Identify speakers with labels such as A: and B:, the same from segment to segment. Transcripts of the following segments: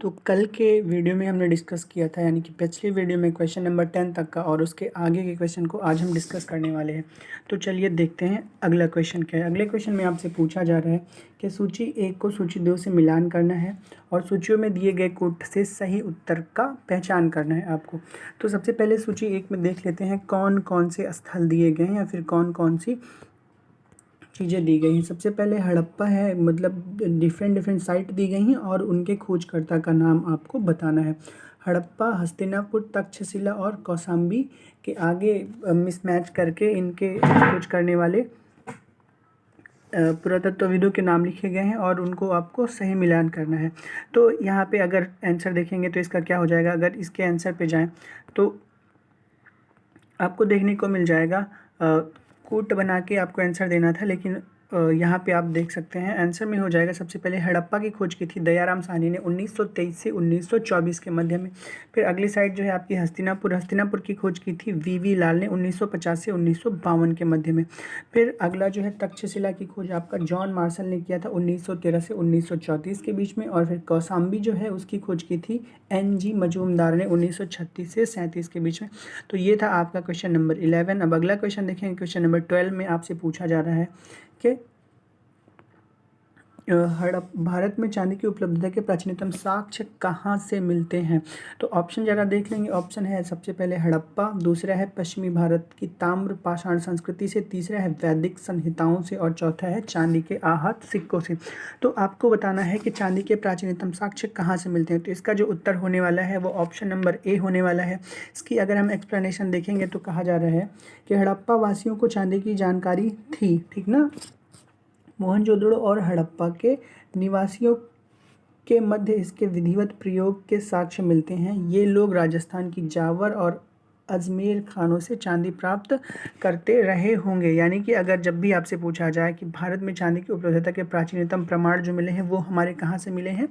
A: तो कल के वीडियो में हमने डिस्कस किया था, यानी कि पिछले वीडियो में क्वेश्चन नंबर 10 तक का, और उसके आगे के क्वेश्चन को आज हम डिस्कस करने वाले हैं। तो चलिए देखते हैं अगला क्वेश्चन क्या है। अगले क्वेश्चन में आपसे पूछा जा रहा है कि सूची 1 को सूची 2 से मिलान करना है और सूचियों में दिए गए कोड से सही उत्तर का पहचान करना है आपको। तो सबसे पहले सूची 1 में देख लेते हैं कौन कौन से स्थल दिए गए हैं या फिर कौन कौन सी चीज़ें दी गई हैं। सबसे पहले हड़प्पा है, मतलब डिफरेंट साइट दी गई हैं और उनके खोजकर्ता का नाम आपको बताना है। हड़प्पा, हस्तिनापुर, तक्षशिला और कौशाम्बी के आगे मिसमैच करके इनके खोज करने वाले पुरातत्वविदों के नाम लिखे गए हैं और उनको आपको सही मिलान करना है। तो यहाँ पे अगर आंसर देखेंगे तो इसका क्या हो जाएगा, अगर इसके आंसर पे जाएं तो आपको देखने को मिल जाएगा कूट बना के आपको आंसर देना था, लेकिन यहाँ पे आप देख सकते हैं आंसर में हो जाएगा। सबसे पहले हड़प्पा की खोज की थी दयाराम साहनी ने 1923 से 1924 के मध्य में। फिर अगली साइड जो है आपकी हस्तिनापुर की खोज की थी वीवी लाल ने 1950 से 1952 के मध्य में। फिर अगला जो है तक्षशिला की खोज आपका जॉन मार्शल ने किया था 1913 से 1934 के बीच में। और फिर कौशाम्बी जो है उसकी खोज की थी NG मजूमदार ने 1936 से 37 के बीच में। तो ये था आपका क्वेश्चन नंबर 11। अब अगला क्वेश्चन देखेंगे। क्वेश्चन नंबर 12 में आपसे पूछा जा रहा है कि भारत में चांदी की उपलब्धता के प्राचीनतम साक्ष्य कहाँ से मिलते हैं। तो ऑप्शन ज़रा देख लेंगे। ऑप्शन है सबसे पहले हड़प्पा, दूसरा है पश्चिमी भारत की ताम्र पाषाण संस्कृति से, तीसरा है वैदिक संहिताओं से और चौथा है चांदी के आहत सिक्कों से। तो आपको बताना है कि चांदी के प्राचीनतम साक्ष्य कहाँ से मिलते हैं। तो इसका जो उत्तर होने वाला है वो ऑप्शन नंबर ए होने वाला है। इसकी अगर हम एक्सप्लेनेशन देखेंगे तो कहा जा रहा है कि हड़प्पा वासियों को चांदी की जानकारी थी, ठीक ना। मोहनजोदड़ो और हड़प्पा के निवासियों के मध्य इसके विधिवत प्रयोग के साक्ष्य मिलते हैं। ये लोग राजस्थान की जावर और अजमेर खानों से चांदी प्राप्त करते रहे होंगे। यानी कि अगर जब भी आपसे पूछा जाए कि भारत में चांदी की उपलब्धता के प्राचीनतम प्रमाण जो मिले हैं वो हमारे कहाँ से मिले हैं,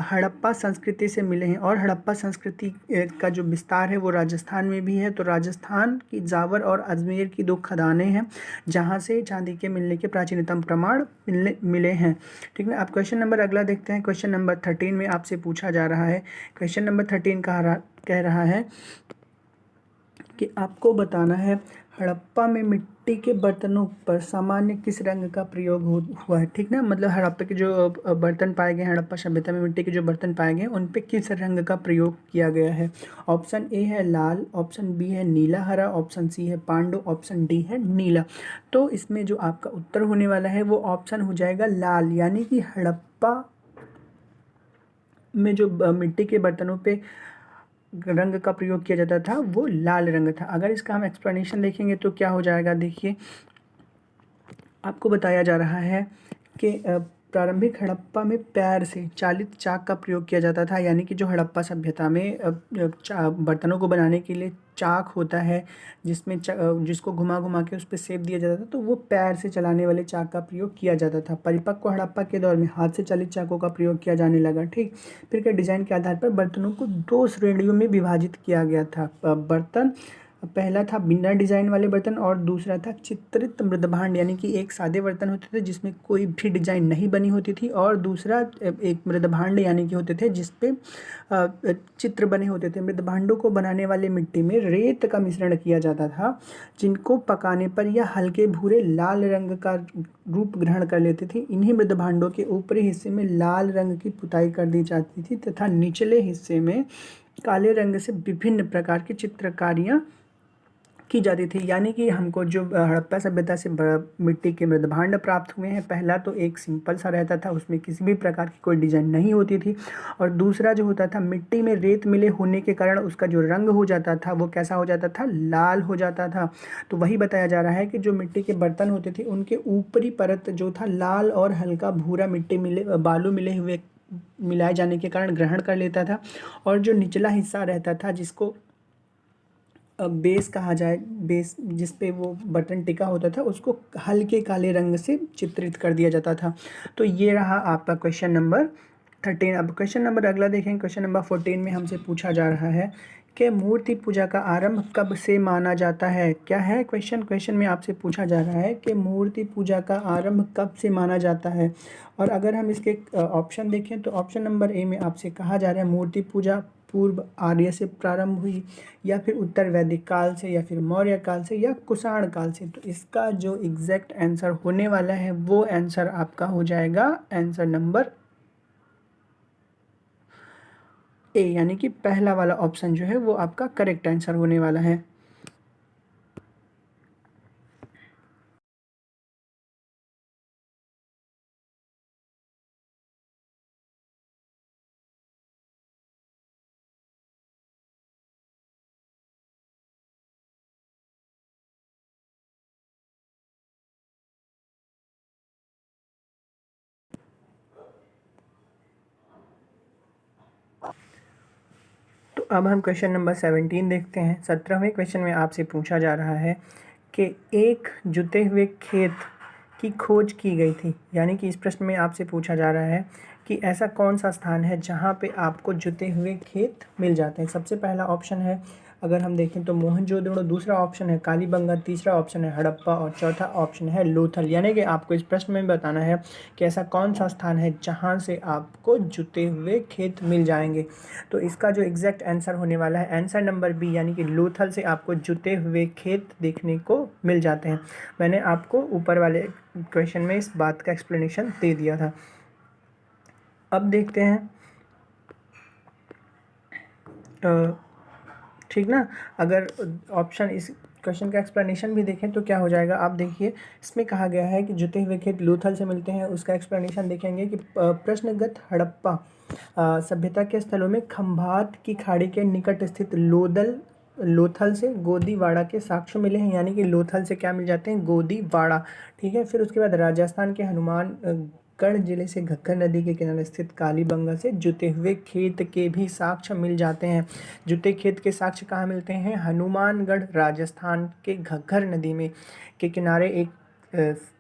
A: हड़प्पा संस्कृति से मिले हैं। और हड़प्पा संस्कृति का जो विस्तार है वो राजस्थान में भी है। तो राजस्थान की जावर और अजमेर की 2 खदानें हैं जहाँ से चांदी के मिलने के प्राचीनतम प्रमाण मिले हैं, ठीक है। अब क्वेश्चन नंबर अगला देखते हैं। क्वेश्चन नंबर 13 में आपसे पूछा जा रहा है। क्वेश्चन नंबर 13 कह रहा है कि आपको बताना है हड़प्पा में मिट्टी के बर्तनों पर सामान्य किस रंग का प्रयोग हुआ है, ठीक ना। मतलब हड़प्पा के जो बर्तन पाए गए हैं, हड़प्पा सभ्यता में मिट्टी के जो बर्तन पाए गए हैं उन पे किस रंग का प्रयोग किया गया है। ऑप्शन ए है लाल, ऑप्शन बी है नीला हरा, ऑप्शन सी है पांडु, ऑप्शन डी है नीला। तो इसमें जो आपका उत्तर होने वाला है वो ऑप्शन हो जाएगा लाल, यानी कि हड़प्पा में जो मिट्टी के बर्तनों पे रंग का प्रयोग किया जाता था वो लाल रंग था। अगर इसका हम एक्सप्लेनेशन देखेंगे तो क्या हो जाएगा, देखिए आपको बताया जा रहा है कि प्रारंभिक हड़प्पा में पैर से चालित चाक का प्रयोग किया जाता था। यानी कि जो हड़प्पा सभ्यता में बर्तनों को बनाने के लिए चाक होता है जिसमें जिसको घुमा घुमा के उस पर सेप दिया जाता था, तो वो पैर से चलाने वाले चाक का प्रयोग किया जाता था। परिपक्व हड़प्पा के दौर में हाथ से चालित चाकों का प्रयोग किया जाने लगा, ठीक। फिर के डिजाइन के आधार पर बर्तनों को 2 श्रेणियों में विभाजित किया गया था। बर्तन पहला था बिना डिजाइन वाले बर्तन और दूसरा था चित्रित मृदभांड, यानी कि एक सादे बर्तन होते थे जिसमें कोई भी डिजाइन नहीं बनी होती थी, और दूसरा एक मृदभांड यानी कि होते थे जिसपे चित्र बने होते थे। मृदभांडों को बनाने वाले मिट्टी में रेत का मिश्रण किया जाता था, जिनको पकाने पर यह हल्के भूरे लाल रंग का रूप ग्रहण कर लेते थे। इन्हीं मृदभांडों के ऊपरी हिस्से में लाल रंग की पुताई कर दी जाती थी तथा निचले हिस्से में काले रंग से विभिन्न प्रकार की चित्रकारियाँ की जाती थी। यानी कि हमको जो हड़प्पा सभ्यता से मिट्टी के मृदभांड प्राप्त हुए हैं, पहला तो एक सिंपल सा रहता था, उसमें किसी भी प्रकार की कोई डिजाइन नहीं होती थी, और दूसरा जो होता था मिट्टी में रेत मिले होने के कारण उसका जो रंग हो जाता था वो कैसा हो जाता था, लाल हो जाता था। तो वही बताया जा रहा है कि जो मिट्टी के बर्तन होते थे उनके ऊपरी परत जो था लाल और हल्का भूरा मिट्टी बालू मिले हुए मिलाए जाने के कारण ग्रहण कर लेता था, और जो निचला हिस्सा रहता था जिसको बेस कहा जाए, बेस जिस पे वो बटन टिका होता था उसको हल्के काले रंग से चित्रित कर दिया जाता था। तो ये रहा आपका क्वेश्चन नंबर 13। अब क्वेश्चन नंबर अगला देखें। क्वेश्चन नंबर 14 में हमसे पूछा जा रहा है कि मूर्ति पूजा का आरंभ कब से माना जाता है। क्या है क्वेश्चन में आपसे पूछा जा रहा है कि मूर्ति पूजा का आरंभ कब से माना जाता है। और अगर हम इसके ऑप्शन देखें तो ऑप्शन नंबर ए में आपसे कहा जा रहा है मूर्ति पूजा पूर्व आर्य से प्रारंभ हुई, या फिर उत्तर वैदिक काल से, या फिर मौर्य काल से, या कुषाण काल से। तो इसका जो एग्जैक्ट आंसर होने वाला है वो आंसर आपका हो जाएगा आंसर नंबर ए, यानी कि पहला वाला ऑप्शन जो है वो आपका करेक्ट आंसर होने वाला है। तो अब हम क्वेश्चन नंबर 17 देखते हैं। 17वें क्वेश्चन में आपसे पूछा जा रहा है कि एक जुते हुए खेत की खोज की गई थी, यानी कि इस प्रश्न में आपसे पूछा जा रहा है कि ऐसा कौन सा स्थान है जहाँ पे आपको जुते हुए खेत मिल जाते हैं। सबसे पहला ऑप्शन है, अगर हम देखें तो मोहनजोदड़ो, दूसरा ऑप्शन है कालीबंगा, तीसरा ऑप्शन है हड़प्पा और चौथा ऑप्शन है लोथल। यानी कि आपको इस प्रश्न में बताना है कि ऐसा कौन सा स्थान है जहाँ से आपको जुते हुए खेत मिल जाएंगे। तो इसका जो एग्जैक्ट आंसर होने वाला है आंसर नंबर बी, यानी कि लोथल से आपको जुते हुए खेत देखने को मिल जाते हैं। मैंने आपको ऊपर वाले क्वेश्चन में इस बात का एक्सप्लेनेशन दे दिया था। अब देखते हैं ठीक ना। अगर ऑप्शन इस क्वेश्चन का एक्सप्लेनेशन भी देखें तो क्या हो जाएगा, आप देखिए इसमें कहा गया है कि जुते हुए खेत लोथल से मिलते हैं। उसका एक्सप्लेनेशन देखेंगे कि प्रश्नगत हड़प्पा सभ्यता के स्थलों में खंभात की खाड़ी के निकट स्थित लोथल से गोदीवाड़ा के साक्ष्य मिले हैं, यानी कि लोथल से क्या मिल जाते हैं, गोदीवाड़ा। ठीक है, फिर उसके बाद राजस्थान के हनुमानगढ़ जिले से घग्गर नदी के किनारे स्थित कालीबंगा से जुते हुए खेत के भी साक्ष्य मिल जाते हैं। जुते खेत के साक्ष्य कहाँ मिलते हैं, हनुमानगढ़ राजस्थान के घग्गर नदी में के किनारे एक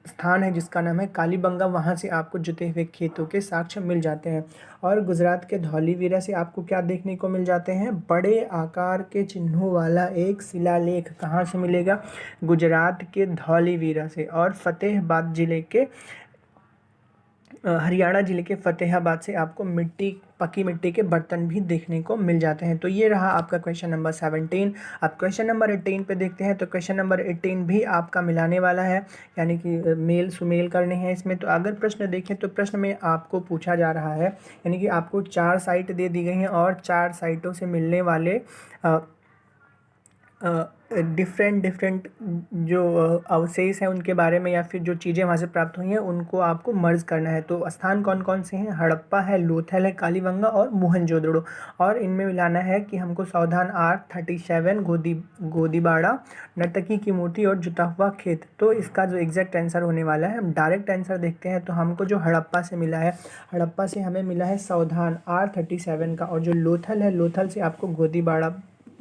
A: स्थान है जिसका नाम है कालीबंगा, वहाँ से आपको जुते हुए खेतों के साक्ष्य मिल जाते हैं। और गुजरात के धौलीवीरा से आपको क्या देखने को मिल जाते हैं, बड़े आकार के चिन्हों वाला एक शिलालेख। कहाँ से मिलेगा, गुजरात के धौलीवीरा से। और फतेहाबाद जिले के हरियाणा जिले के फतेहाबाद से आपको पकी मिट्टी के बर्तन भी देखने को मिल जाते हैं। तो ये रहा आपका क्वेश्चन नंबर 17। अब क्वेश्चन नंबर 18 पे देखते हैं। तो क्वेश्चन नंबर 18 भी आपका मिलाने वाला है, यानी कि मेल सुमेल करने हैं इसमें। तो अगर प्रश्न देखें तो प्रश्न में आपको पूछा जा रहा है, यानी कि आपको 4 साइट दे दी गई हैं और 4 साइटों से मिलने वाले डिफरेंट जो अवशेष हैं उनके बारे में, या फिर जो चीज़ें वहाँ से प्राप्त हुई हैं उनको आपको मर्ज करना है। तो स्थान कौन कौन से हैं, हड़प्पा है, लोथल है, कालीबंगा और मोहनजोदड़ो। और इनमें मिलाना है कि हमको सावधान R37 गोदीबाड़ा, नर्तकी की मूर्ति और जुता हुआ खेत। तो इसका जो एग्जैक्ट आंसर होने वाला है, हम डायरेक्ट आंसर देखते हैं। तो हमको जो हड़प्पा से मिला है, हड़प्पा से हमें मिला है सावधान R37 का। और जो लोथल है, लोथल से आपको गोदीबाड़ा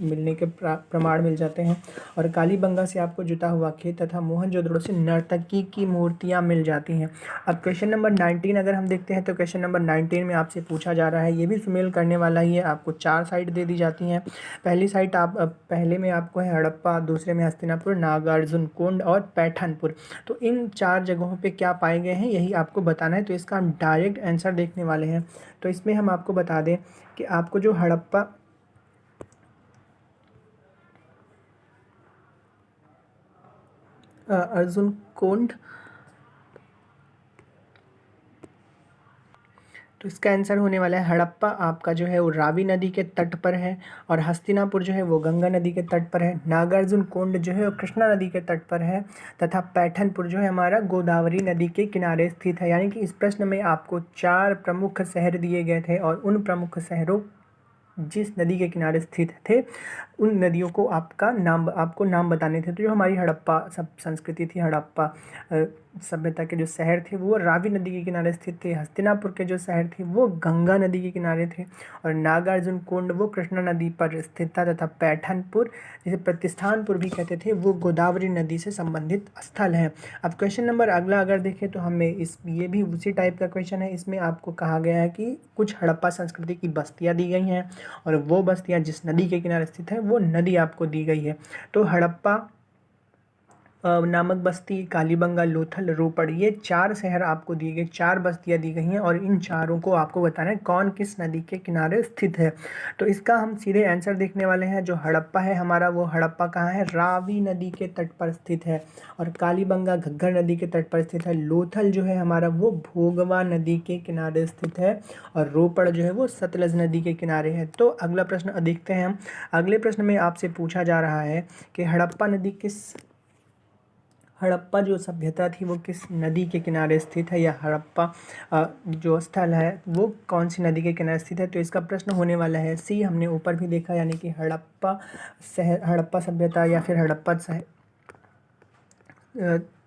A: मिलने के प्रमाण मिल जाते हैं। और कालीबंगा से आपको जुटा हुआ खेत तथा मोहनजोदड़ो से नर्तकी की मूर्तियां मिल जाती हैं। अब क्वेश्चन नंबर 19 अगर हम देखते हैं तो क्वेश्चन नंबर 19 में आपसे पूछा जा रहा है, ये भी सुमेल करने वाला ही है। आपको 4 साइट दे दी जाती हैं। पहली साइट पहले में आपको है हड़प्पा, दूसरे में हस्तिनापुर, नागार्जुन कोंड और पैठनपुर। तो इन 4 जगहों पे क्या पाए गए हैं यही आपको बताना है। तो इसका हम डायरेक्ट आंसर देखने वाले हैं। तो इसमें हम आपको बता दें कि आपको जो हड़प्पा अर्जुन कोंड, तो इसका आंसर होने वाला है हड़प्पा आपका जो है वो रावी नदी के तट पर है, और हस्तिनापुर जो है वो गंगा नदी के तट पर है, नागार्जुन कोंड जो है वो कृष्णा नदी के तट पर है, तथा पैठनपुर जो है हमारा गोदावरी नदी के किनारे स्थित है। यानी कि इस प्रश्न में आपको 4 प्रमुख शहर दिए गए थे, और उन प्रमुख शहरों जिस नदी के किनारे स्थित थे उन नदियों को आपको नाम बताने थे। तो जो हमारी हड़प्पा सब संस्कृति थी, हड़प्पा सभ्यता के जो शहर थे वो रावी नदी के किनारे स्थित थे। हस्तिनापुर के जो शहर थे वो गंगा नदी के किनारे थे। और नागार्जुन कुंड वो कृष्णा नदी पर स्थित था। तथा पैठनपुर, जिसे प्रतिष्ठानपुर भी कहते थे, वो गोदावरी नदी से संबंधित स्थल है। अब क्वेश्चन नंबर अगला अगर देखें तो हमें ये भी उसी टाइप का क्वेश्चन है। इसमें आपको कहा गया है कि कुछ हड़प्पा संस्कृति की बस्तियाँ दी गई हैं और वो बस्तियाँ जिस नदी के किनारे स्थित है वो नदी आपको दी गई है। तो हड़प्पा नामक बस्ती, कालीबंगा, लोथल, रोपड़, ये 4 शहर आपको दिए गए, 4 बस्तियां दी गई हैं और इन चारों को आपको बताना है कौन किस नदी के किनारे स्थित है। तो इसका हम सीधे आंसर देखने वाले हैं। जो हड़प्पा है हमारा, वो हड़प्पा कहाँ है? रावी नदी के तट पर स्थित है। और कालीबंगा घग्गर नदी के तट पर स्थित है। लोथल जो है हमारा वो भोगवा नदी के किनारे स्थित है। और रोपड़ जो है वो सतलज नदी के किनारे है। तो अगला प्रश्न देखते हैं हम। अगले प्रश्न में आपसे पूछा जा रहा है कि हड़प्पा जो सभ्यता थी वो किस नदी के किनारे स्थित है, या हड़प्पा जो स्थल है वो कौन सी नदी के किनारे स्थित है। तो इसका प्रश्न होने वाला है सी। हमने ऊपर भी देखा, यानी कि हड़प्पा सभ्यता या फिर हड़प्पा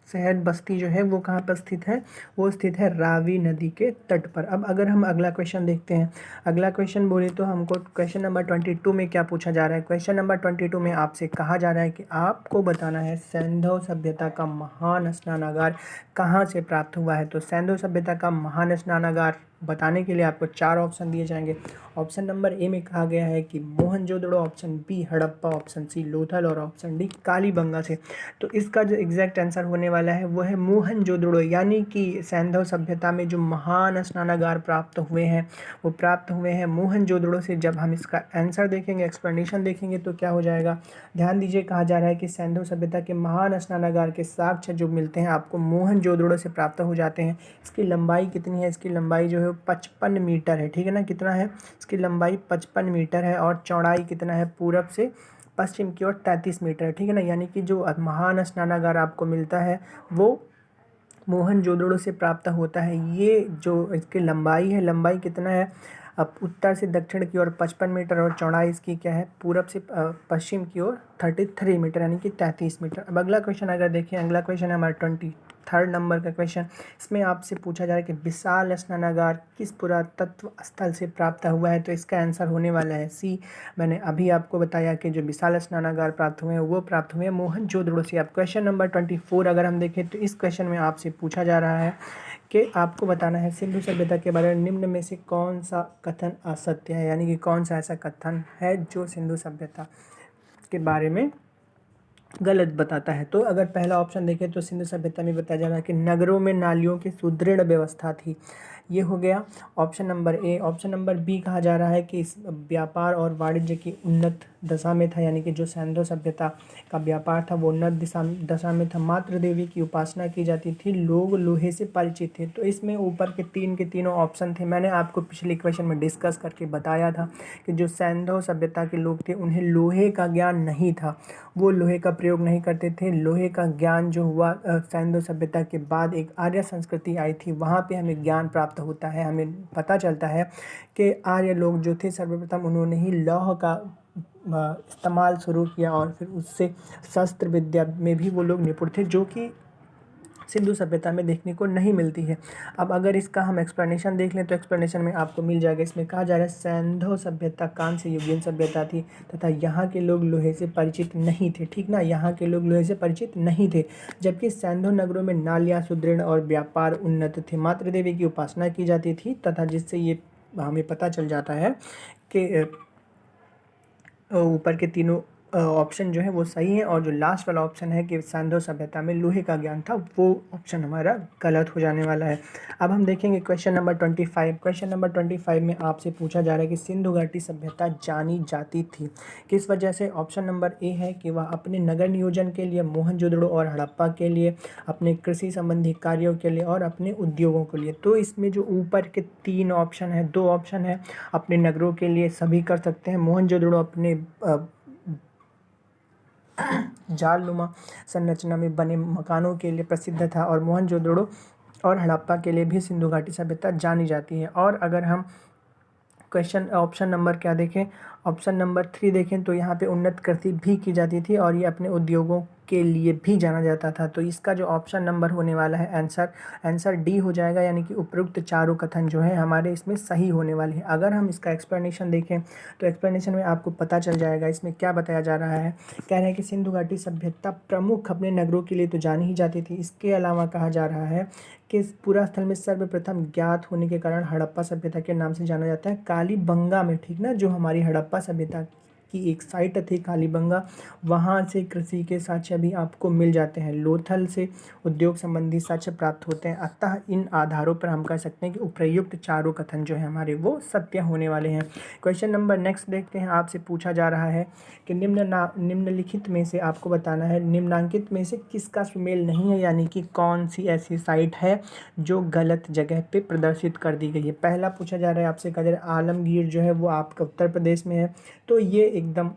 A: शहर बस्ती जो है वो कहाँ पर स्थित है? वो स्थित है रावी नदी के तट पर। अब अगर हम अगला क्वेश्चन देखते हैं, अगला क्वेश्चन बोले तो हमको क्वेश्चन नंबर 22 में क्या पूछा जा रहा है? क्वेश्चन नंबर 22 में आपसे कहा जा रहा है कि आपको बताना है सैंधव सभ्यता का महान स्नानागार कहाँ से प्राप्त हुआ है। तो सैंधव सभ्यता का महान स्नानागार बताने के लिए आपको 4 ऑप्शन दिए जाएंगे। ऑप्शन नंबर ए में कहा गया है कि Mohenjodaro, option B Harappa, option C Lothal और ऑप्शन डी कालीबंगा से। तो इसका जो एग्जैक्ट आंसर होने वाला है वो है मोहनजोदड़ो, यानी कि सैंधव सभ्यता में जो महान स्नानागार प्राप्त हुए हैं वो प्राप्त हुए हैं मोहनजोदड़ो से। जब हम इसका आंसर देखेंगे, एक्सप्लेनेशन देखेंगे तो क्या हो जाएगा, ध्यान दीजिए। कहा जा रहा है कि सैंधव सभ्यता के महान स्नानागार के साक्ष्य जो मिलते हैं आपको मोहनजोदड़ो से प्राप्त हो जाते हैं। इसकी लंबाई कितनी है? इसकी लंबाई जो है 55 मीटर है, ठीक है ना। कितना है? इसकी लंबाई 55 मीटर है और चौड़ाई कितना है? पूरब से पश्चिम की ओर 33 मीटर है, ठीक है ना। यानी कि जो महान स्नानागार आपको मिलता है वो मोहनजोदड़ो से प्राप्त होता है। ये जो इसकी लंबाई है, लंबाई कितना है? अब उत्तर से दक्षिण की ओर 55 मीटर और चौड़ाई इसकी क्या है? पूरब से पश्चिम की ओर 33 मीटर, यानी कि 33 मीटर। अब अगला क्वेश्चन अगर देखें, अगला क्वेश्चन है हमारा 23rd नंबर का क्वेश्चन। इसमें आपसे पूछा जा रहा है कि विशाल स्नानागार किस पुरातत्व स्थल से प्राप्त हुआ है। तो इसका आंसर होने वाला है सी। मैंने अभी आपको बताया कि जो विशाल स्नानागार प्राप्त हुए हैं वो प्राप्त हुए हैं मोहनजोदड़ो से। अब क्वेश्चन नंबर 24 अगर हम देखें तो इस क्वेश्चन में आपसे पूछा जा रहा है कि आपको बताना है सिंधु सभ्यता के बारे में निम्न में से कौन सा कथन असत्य है, यानी कि कौन सा ऐसा कथन है जो सिंधु सभ्यता के बारे में गलत बताता है। तो अगर पहला ऑप्शन देखें तो सिंधु सभ्यता में बताया जा रहा है कि नगरों में नालियों की सुदृढ़ व्यवस्था थी, ये हो गया option number A. Option number B कहा जा रहा है कि इस व्यापार और वाणिज्य की उन्नत दशा में था, यानी कि जो सैंधव सभ्यता का व्यापार था वो उन्नत दशा में था। मातृ देवी की उपासना की जाती थी, लोग लोहे से परिचित थे। तो इसमें ऊपर के तीनों ऑप्शन थे। मैंने आपको पिछले क्वेश्चन में डिस्कस करके बताया था कि जो सैंधव सभ्यता के लोग थे उन्हें लोहे का ज्ञान नहीं था, वो लोहे का प्रयोग नहीं करते थे। लोहे का ज्ञान जो हुआ सैंधव सभ्यता के बाद एक आर्य संस्कृति आई थी, वहाँ पे हमें ज्ञान प्राप्त होता है। हमें पता चलता है कि आर्य लोग जो थे सर्वप्रथम उन्होंने ही लौह का इस्तेमाल शुरू किया और फिर उससे शस्त्र विद्या में भी वो लोग निपुण थे, जो कि सिंधु सभ्यता में देखने को नहीं मिलती है। अब अगर इसका हम एक्सप्लेनेशन देख लें तो एक्सप्लेनेशन में आपको मिल जाएगा। इसमें कहा जा रहा है सैंधव सभ्यता कांस्य युगीन सभ्यता थी तथा यहाँ के लोग लोहे से परिचित नहीं थे, ठीक ना। यहाँ के लोग लोहे से परिचित नहीं थे, जबकि सैंधव नगरों में नालियाँ सुदृढ़ और व्यापार उन्नत थे। मातृ देवी की उपासना की जाती थी तथा जिससे ये हमें पता चल जाता है कि ऊपर के तीनों ऑप्शन जो है वो सही है। और जो लास्ट वाला ऑप्शन है कि सैंधव सभ्यता में लोहे का ज्ञान था, वो ऑप्शन हमारा गलत हो जाने वाला है। अब हम देखेंगे क्वेश्चन नंबर 25। क्वेश्चन नंबर 25 में आपसे पूछा जा रहा है कि सिंधु घाटी सभ्यता जानी जाती थी किस वजह से। ऑप्शन नंबर ए है कि वह अपने नगर नियोजन के लिए, मोहनजोदड़ो और हड़प्पा के लिए, अपने कृषि संबंधी कार्यों के लिए और अपने उद्योगों के लिए। तो इसमें जो ऊपर के 3 ऑप्शन है, 2 ऑप्शन है अपने नगरों के लिए, सभी कर सकते हैं। मोहनजोदड़ो अपने जालनुमा संरचना में बने मकानों के लिए प्रसिद्ध था और मोहनजोदड़ो और हड़प्पा के लिए भी सिंधु घाटी सभ्यता जानी जाती है। और अगर हम क्वेश्चन ऑप्शन नंबर क्या देखें, ऑप्शन नंबर 3 देखें तो यहाँ पे उन्नत कृषि भी की जाती थी और ये अपने उद्योगों के लिए भी जाना जाता था। तो इसका जो ऑप्शन नंबर होने वाला है आंसर डी हो जाएगा, यानी कि उपरोक्त चारों कथन जो है हमारे इसमें सही होने वाले हैं। अगर हम इसका एक्सप्लेनेशन देखें तो एक्सप्लेनेशन में आपको पता चल जाएगा इसमें क्या बताया जा रहा है। कह रहे हैं कि सिंधु घाटी सभ्यता प्रमुख अपने नगरों के लिए तो जानी ही जाती थी, इसके अलावा कहा जा रहा है कि इस पूरा स्थल में सर्वप्रथम ज्ञात होने के कारण हड़प्पा सभ्यता के नाम से जाना जाता है। कालीबंगा में, ठीक ना, जो हमारी हड़प्पा सभ्यता की एक साइट थी कालीबंगा, वहाँ से कृषि के साक्ष्य भी आपको मिल जाते हैं। लोथल से उद्योग संबंधी साक्ष्य प्राप्त होते हैं। अतः इन आधारों पर हम कह सकते हैं कि उपर्युक्त चारों कथन जो है हमारे वो सत्य होने वाले हैं। क्वेश्चन नंबर नेक्स्ट देखते हैं। आपसे पूछा जा रहा है कि निम्नलिखित में से आपको बताना है, निम्नांकित में से किसका सुमेल नहीं है, यानी कि कौन सी ऐसी साइट है जो गलत जगह पे प्रदर्शित कर दी गई है। पहला पूछा जा रहा है आपसे, कहा जा रहा है आलमगीर जो है वो आपका उत्तर प्रदेश में है, तो ये एकदम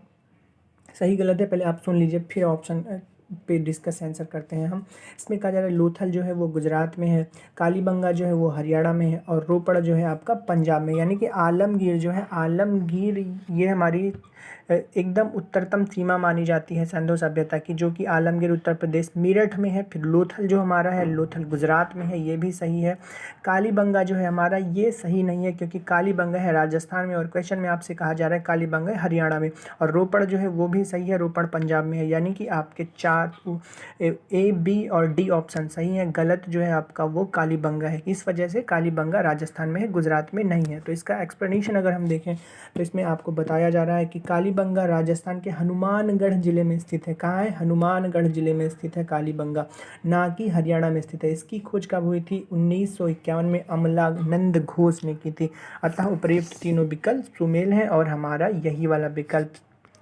A: सही गलत है। पहले आप सुन लीजिए, फिर ऑप्शन पे डिस्कस आंसर करते हैं हम। इसमें कहा जा रहा है लोथल जो है वो गुजरात में है, कालीबंगा जो है वो हरियाणा में है और रोपड़ जो है आपका पंजाब में, यानी कि आलमगीर जो है, आलमगीर ये हमारी एकदम उत्तरतम सीमा मानी जाती है सिंधु सभ्यता की, जो कि आलमगीर उत्तर प्रदेश मेरठ में है। फिर लोथल जो हमारा है, लोथल गुजरात में है, ये भी सही है। कालीबंगा जो है हमारा, ये सही नहीं है क्योंकि कालीबंगा है राजस्थान में और क्वेश्चन में आपसे कहा जा रहा है कालीबंगा है हरियाणा में। और रोपड़ जो है वो भी सही है, रोपड़ पंजाब में है, यानी कि आपके 4 ए बी और डी ऑप्शन सही है। गलत जो है आपका वो कालीबंगा है, इस वजह से कालीबंगा राजस्थान में है, गुजरात में नहीं है। तो इसका एक्सप्लेनेशन अगर हम देखें तो इसमें आपको बताया जा रहा है कि कालीबंगा राजस्थान के हनुमानगढ़ जिले में स्थित है। कहाँ है? हनुमानगढ़ जिले में स्थित है कालीबंगा, ना कि हरियाणा में स्थित है। इसकी खोज कब हुई थी? 1951 में अमलानंद घोष ने की थी। अतः उपर्युक्त तीनों विकल्प सुमेल हैं और हमारा यही वाला विकल्प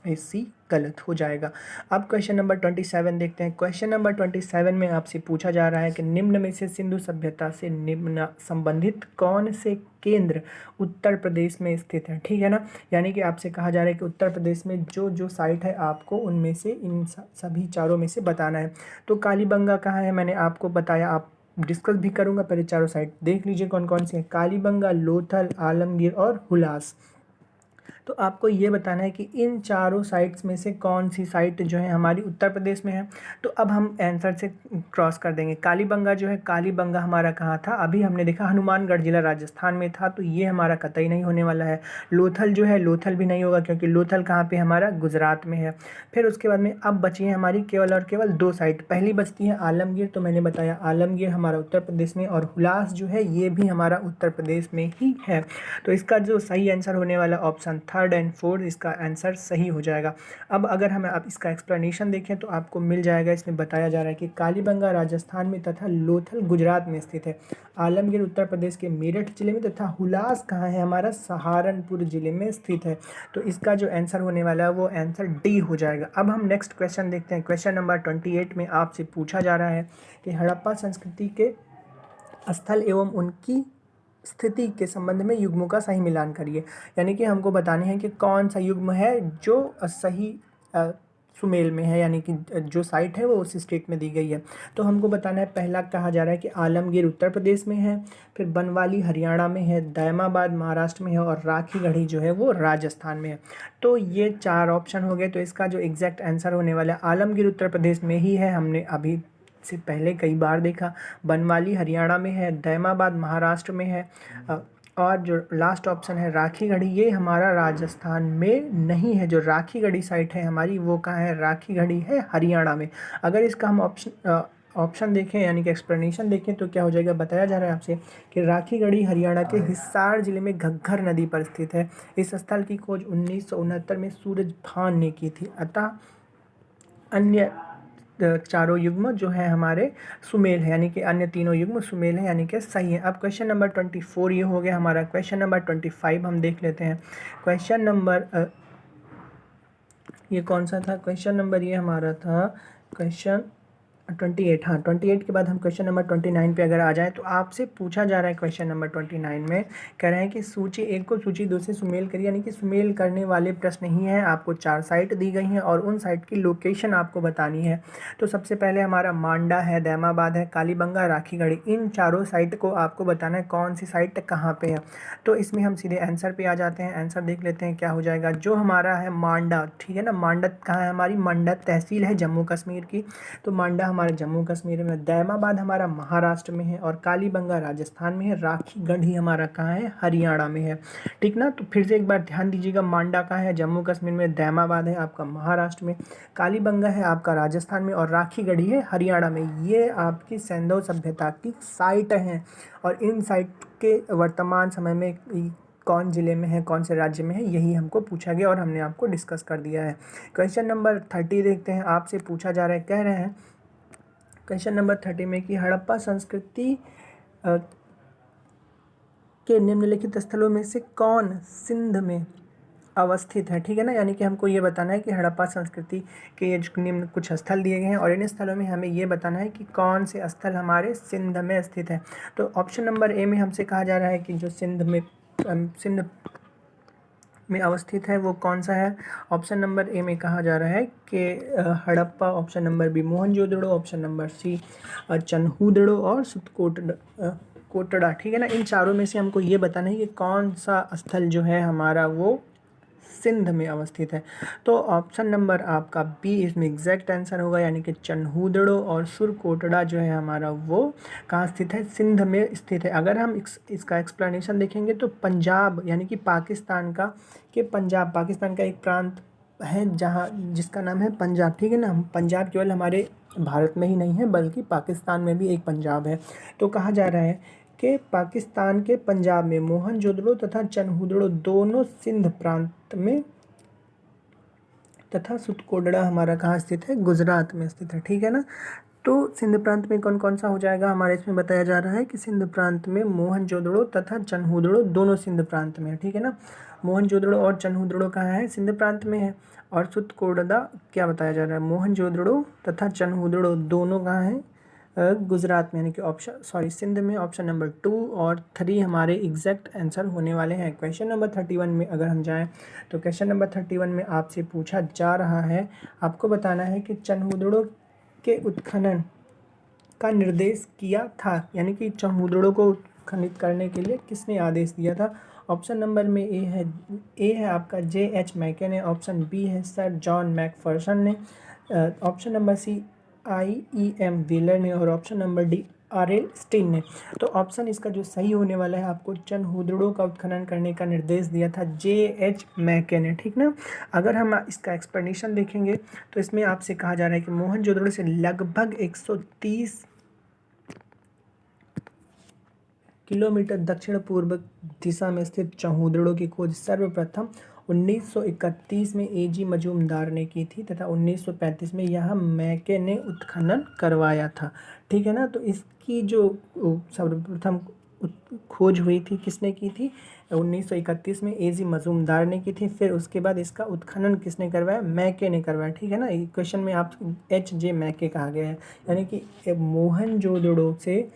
A: सी गलत हो जाएगा। अब क्वेश्चन नंबर 27 देखते हैं। क्वेश्चन नंबर 27 में आपसे पूछा जा रहा है कि निम्न में से सिंधु सभ्यता से निम्न संबंधित कौन से केंद्र उत्तर प्रदेश में स्थित है, ठीक है ना। यानी कि आपसे कहा जा रहा है कि उत्तर प्रदेश में जो जो साइट है आपको उनमें से इन सभी चारों में से बताना है। तो कालीबंगा कहाँ है, मैंने आपको बताया, आप डिस्कस भी करूँगा, पहले चारों साइट देख लीजिए कौन कौन सी है। कालीबंगा, लोथल, आलमगीर और हुलास। तो आपको ये बताना है कि इन चारों साइट्स में से कौन सी साइट जो है हमारी उत्तर प्रदेश में है। तो अब हम आंसर से क्रॉस कर देंगे। कालीबंगा जो है, कालीबंगा हमारा कहाँ था? अभी हमने देखा हनुमानगढ़ जिला राजस्थान में था, तो ये हमारा कतई नहीं होने वाला है। लोथल जो है, लोथल भी नहीं होगा क्योंकि लोथल कहाँ पे हमारा? गुजरात में है। फिर उसके बाद में अब बची है हमारी केवल और केवल 2 साइट। पहली बचती है आलमगीर, तो मैंने बताया आलमगीर हमारा उत्तर प्रदेश में, और हुलास जो है ये भी हमारा उत्तर प्रदेश में ही है। तो इसका जो सही आंसर होने वाला ऑप्शन 3 और 4, इसका आंसर सही हो जाएगा। अब अगर हम आप इसका एक्सप्लेनेशन देखें तो आपको मिल जाएगा। इसमें बताया जा रहा है कि कालीबंगा राजस्थान में तथा लोथल गुजरात में स्थित है, आलमगीर उत्तर प्रदेश के मेरठ जिले में, तथा हुलास कहाँ है? हमारा सहारनपुर जिले में स्थित है। तो इसका जो आंसर होने वाला है वो आंसर डी हो जाएगा। अब हम नेक्स्ट क्वेश्चन देखते हैं। क्वेश्चन नंबर 28 में आपसे पूछा जा रहा है कि हड़प्पा संस्कृति के स्थल एवं उनकी स्थिति के संबंध में युग्मों का सही मिलान करिए। यानी कि हमको बताने हैं कि कौन सा युग्म है जो सही सुमेल में है, यानी कि जो साइट है वो उस स्टेट में दी गई है। तो हमको बताना है, पहला कहा जा रहा है कि आलमगीर उत्तर प्रदेश में है, फिर बनवाली हरियाणा में है, दैमाबाद महाराष्ट्र में है और राखीगढ़ी जो है वो राजस्थान में है। तो ये 4 ऑप्शन हो गए। तो इसका जो एग्जैक्ट आंसर होने वाला है आलमगीर उत्तर प्रदेश में ही है, हमने अभी से पहले कई बार देखा। बनवाली हरियाणा में है, दैमाबाद महाराष्ट्र में है, और जो लास्ट ऑप्शन है राखीगढ़ी, ये हमारा राजस्थान में नहीं है। जो राखीगढ़ी साइट है हमारी वो कहाँ है? राखीगढ़ी है हरियाणा में। अगर इसका हम ऑप्शन देखें यानी कि एक्सप्लेनेशन देखें तो क्या हो जाएगा? बताया जा रहा है आपसे कि राखीगढ़ी हरियाणा के हिसार जिले में घग्घर नदी पर स्थित है। इस स्थल की खोज 1969 में सूरज भान ने की थी। अतः अन्य चारों युग्म जो है हमारे सुमेल है, यानी कि अन्य तीनों युग्म सुमेल है, यानी कि सही है। अब क्वेश्चन नंबर 24 ये हो गया हमारा। क्वेश्चन नंबर 25 हम देख लेते हैं। क्वेश्चन नंबर ये कौन सा था? क्वेश्चन नंबर ये हमारा था क्वेश्चन 28, हाँ 28 के बाद हम क्वेश्चन नंबर 29 पे अगर आ जाए तो आपसे पूछा जा रहा है क्वेश्चन नंबर 29 में, कह रहे हैं कि सूची 1 को सूची 2 से सुमेल करिए, यानी कि सुमेल करने वाले प्रश्न ही हैं। आपको 4 साइट दी गई हैं और उन साइट की लोकेशन आपको बतानी है। तो सबसे पहले हमारा मांडा है, दैमाबाद है, कालीबंगा, राखीगढ़ी, इन चारों साइट को आपको बताना है कौन सी साइट कहाँ पे है। तो इसमें हम सीधे आंसर पे आ जाते हैं। आंसर देख लेते हैं क्या हो जाएगा। जो हमारा है मांडा, ठीक है ना, मांडा कहाँ है, हमारी मांडा तहसील है जम्मू कश्मीर की, तो मांडा हमारे जम्मू कश्मीर में, दैमाबाद हमारा महाराष्ट्र में है और कालीबंगा राजस्थान में है, राखीगढ़ी हमारा कहाँ है, हरियाणा में है। ठीक ना, तो फिर से एक बार ध्यान दीजिएगा, मांडा कहाँ है, जम्मू कश्मीर में, दैमाबाद है आपका महाराष्ट्र में, कालीबंगा है आपका राजस्थान में और राखीगढ़ी है हरियाणा में। ये आपकी सिंधु सभ्यता की साइट हैं और इन साइट के वर्तमान समय में कौन ज़िले में है, कौन से राज्य में है, यही हमको पूछा गया और हमने आपको डिस्कस कर दिया है। क्वेश्चन नंबर 30 देखते हैं। आपसे पूछा जा रहा है, कह रहे हैं क्वेश्चन नंबर 30 में कि हड़प्पा संस्कृति के निम्नलिखित स्थलों में से कौन सिंध में अवस्थित है। ठीक है ना, यानी कि हमको ये बताना है कि हड़प्पा संस्कृति के ये निम्न कुछ स्थल दिए गए हैं और इन स्थलों में हमें ये बताना है कि कौन से स्थल हमारे सिंध में स्थित है। तो ऑप्शन नंबर ए में हमसे कहा जा रहा है कि जो सिंध में अवस्थित है वो कौन सा है। ऑप्शन नंबर ए में कहा जा रहा है कि Harappa, option number B Mohenjodaro, option number C Chanhudaro और कोटड़ा। ठीक है ना, इन चारों में से हमको ये बताना है कि कौन सा स्थल जो है हमारा वो सिंध में अवस्थित है। तो ऑप्शन नंबर आपका बी इसमें एग्जैक्ट आंसर होगा, यानी कि चन्हूदड़ो और सुरकोटड़ा जो है हमारा वो कहाँ स्थित है, सिंध में स्थित है। अगर हम इसका एक्सप्लेनेशन देखेंगे तो पंजाब यानी कि पाकिस्तान का, पंजाब पाकिस्तान का एक प्रांत है जहाँ जिसका नाम है पंजाब। ठीक है ना, पंजाब केवल हमारे भारत में ही नहीं है बल्कि पाकिस्तान में भी एक पंजाब है। तो कहा जा रहा है कि पाकिस्तान के पंजाब में मोहनजोदड़ो तथा चन्हूदड़ो दोनों सिंध प्रांत में तथा सुतकोटड़ा हमारा कहाँ स्थित है, गुजरात में स्थित है। ठीक है ना, तो सिंध प्रांत में कौन कौन सा हो जाएगा हमारे इसमें बताया जा रहा है कि सिंध प्रांत में मोहनजोदड़ो तथा चन्हूदड़ो दोनों सिंध प्रांत में है। ठीक है ना, मोहनजोदड़ो और चन्हूदड़ो कहाँ है, सिंध प्रांत में है। और सुतकोटड़ा क्या बताया जा रहा है, मोहनजोदड़ो तथा चन्हूदड़ो दोनों कहाँ हैं, गुजरात में, यानी कि सिंध में। ऑप्शन नंबर 2 और 3 हमारे एग्जैक्ट आंसर होने वाले हैं। क्वेश्चन नंबर 31 में अगर हम जाएं तो क्वेश्चन नंबर 31 में आपसे पूछा जा रहा है, आपको बताना है कि चन्हूदड़ो के उत्खनन का निर्देश किया था, यानी कि चन्हूदड़ो को उत्खनित करने के लिए किसने आदेश दिया था। ऑप्शन नंबर में ए है आपका J.H. मैके ने, ऑप्शन बी है सर जॉन मैकफर्सन ने, option number C I.E.M. Wheeler ने और option number D R.L. Stein ने। तो ऑप्शन इसका जो सही होने वाला है, आपको चन्हूदड़ो का उत्खनन करने का निर्देश दिया था J.H. मैके ने। ठीक ना, अगर हम इसका एक्सप्लेनेशन देखेंगे तो इसमें आपसे कहा जा रहा है कि मोहनजोदड़ो से लगभग 130 किलोमीटर दक्षिण पूर्व दिशा में स्थित चन्हूदड़ो की खोज सर्वप्रथम 1931 में A.G. मजूमदार ने की थी तथा 1935 में यहाँ मैके ने उत्खनन करवाया था। ठीक है ना, तो इसकी जो सर्वप्रथम खोज हुई थी किसने की थी, 1931 में A.G. मजूमदार ने की थी। फिर उसके बाद इसका उत्खनन किसने करवाया, मैके ने करवाया। ठीक है ना, क्वेश्चन में आप H.J. मैके कहा गया है, यानी कि मोहनजोदड़ो से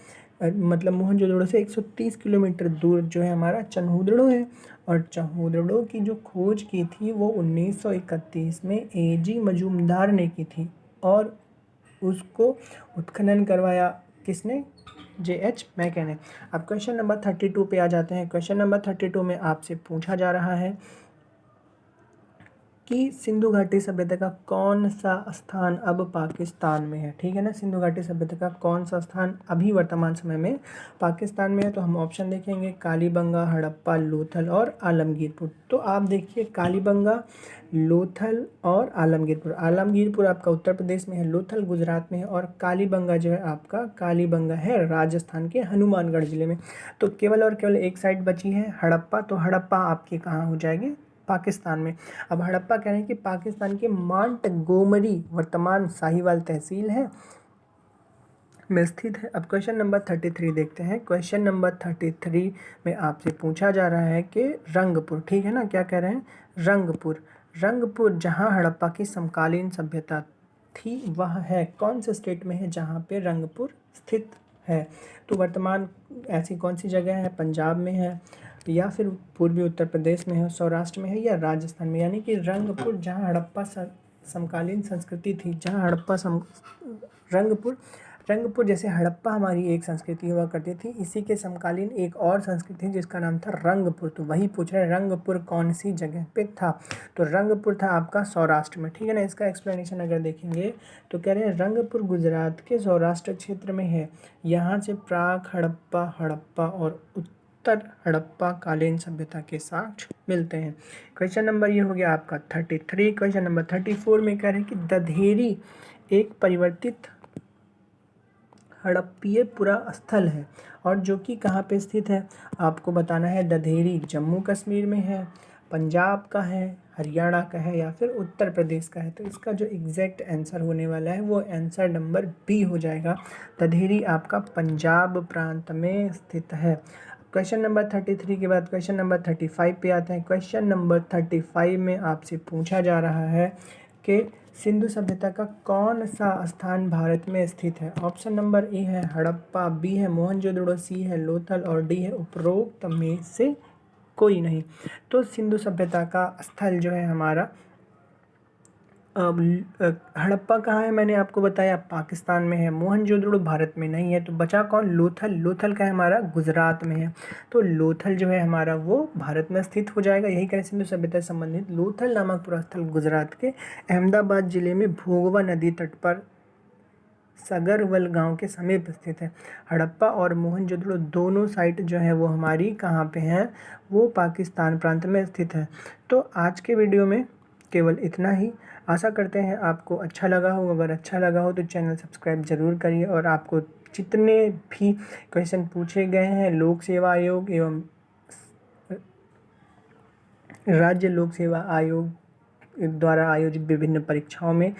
A: मतलब मोहनजोदड़ो से 130 किलोमीटर दूर जो है हमारा चन्हूदड़ो है और चन्हूदड़ो की जो खोज की थी वो 1931 में A.G. मजूमदार ने की थी और उसको उत्खनन करवाया किसने, J.H. मैके ने। अब क्वेश्चन नंबर 32 पे आ जाते हैं। क्वेश्चन नंबर 32 में आपसे पूछा जा रहा है कि सिंधु घाटी सभ्यता का कौन सा स्थान अब पाकिस्तान में है। ठीक है ना, सिंधु घाटी सभ्यता का कौन सा स्थान अभी वर्तमान समय में पाकिस्तान में है। तो हम ऑप्शन देखेंगे कालीबंगा, हड़प्पा, लोथल और आलमगीरपुर। तो आप देखिए कालीबंगा, लोथल और आलमगीरपुर। आलमगीरपुर आपका उत्तर प्रदेश में है, लोथल गुजरात में है और कालीबंगा जो है आपका, कालीबंगा है राजस्थान के हनुमानगढ़ जिले में। तो केवल और केवल एक साइड बची है हड़प्पा, तो हड़प्पा आपके कहाँ हो जाएगी, पाकिस्तान में। अब हड़प्पा कह रहे हैं कि पाकिस्तान के मांटगोमरी वर्तमान साहिवाल तहसील है में स्थित है। अब क्वेश्चन नंबर 33 देखते हैं। क्वेश्चन नंबर 33 में आपसे पूछा जा रहा है कि रंगपुर, ठीक है ना, क्या कह रहे हैं, रंगपुर जहां हड़प्पा की समकालीन सभ्यता थी वह है, कौन से स्टेट में है जहाँ पे रंगपुर स्थित है? तो वर्तमान ऐसी कौन सी जगह है? पंजाब में है, या फिर पूर्वी उत्तर प्रदेश में है, सौराष्ट्र में है, या राजस्थान में? यानी कि रंगपुर जहाँ हड़प्पा समकालीन संस्कृति थी, जहाँ रंगपुर रंगपुर जैसे हड़प्पा हमारी एक संस्कृति हुआ करती थी, इसी के समकालीन एक और संस्कृति थी जिसका नाम था रंगपुर। तो वही पूछ रहे हैं रंगपुर कौन सी जगह पे था? तो रंगपुर था आपका सौराष्ट्र में, ठीक है ना। इसका एक्सप्लेनेशन अगर देखेंगे तो कह रहे हैं रंगपुर गुजरात के सौराष्ट्र क्षेत्र में है। यहाँ से प्राक हड़प्पा और उत्तर हड़प्पा कालीन सभ्यता के साक्ष्य मिलते हैं। क्वेश्चन नंबर ये हो गया आपका 33। क्वेश्चन नंबर 34 में कह रहे हैं कि दधेरी एक परिवर्तित हड़प्पीय पुरा स्थल है और जो कि कहाँ पे स्थित है? आपको बताना है। दधेरी जम्मू कश्मीर में है, पंजाब का है, हरियाणा का है, या फिर उत्तर प्रदेश का है? तो इसका जो एग्जैक्ट आंसर होने वाला है वो आंसर नंबर बी हो जाएगा। दधेरी आपका पंजाब प्रांत में स्थित है। क्वेश्चन नंबर 33 के बाद क्वेश्चन नंबर 35 पे आते हैं। क्वेश्चन नंबर 35 में आपसे पूछा जा रहा है कि सिंधु सभ्यता का कौन सा स्थान भारत में स्थित है? ऑप्शन नंबर ए है हड़प्पा, बी है मोहनजोदड़ो, सी है लोथल और डी है उपरोक्त में से कोई नहीं। तो सिंधु सभ्यता का स्थल जो है हमारा हड़प्पा कहाँ है? मैंने आपको बताया पाकिस्तान में है। मोहनजोदड़ो भारत में नहीं है, तो बचा कौन? लोथल। लोथल का हमारा गुजरात में है। तो लोथल जो है हमारा वो भारत में स्थित हो जाएगा। यही करें सिंधु सभ्यता से संबंधित लोथल नामक पूरा स्थल गुजरात के अहमदाबाद जिले में भोगवा नदी तट पर सगरवल गांव के समीप स्थित है। हड़प्पा और मोहनजोदड़ो दोनों साइट जो है वो हमारी कहाँ पे हैं? वो पाकिस्तान प्रांत में स्थित है। तो आज के वीडियो में केवल इतना ही। आशा करते हैं आपको अच्छा लगा हो। अगर अच्छा लगा हो तो चैनल सब्सक्राइब ज़रूर करिए और आपको जितने भी क्वेश्चन पूछे गए हैं लोक सेवा आयोग एवं राज्य लोक सेवा आयोग द्वारा आयोजित विभिन्न परीक्षाओं में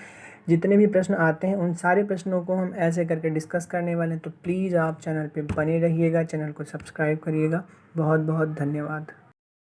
A: जितने भी प्रश्न आते हैं उन सारे प्रश्नों को हम ऐसे करके डिस्कस करने वाले हैं। तो प्लीज़ आप चैनल पे बने रहिएगा, चैनल को सब्सक्राइब करिएगा। बहुत बहुत धन्यवाद।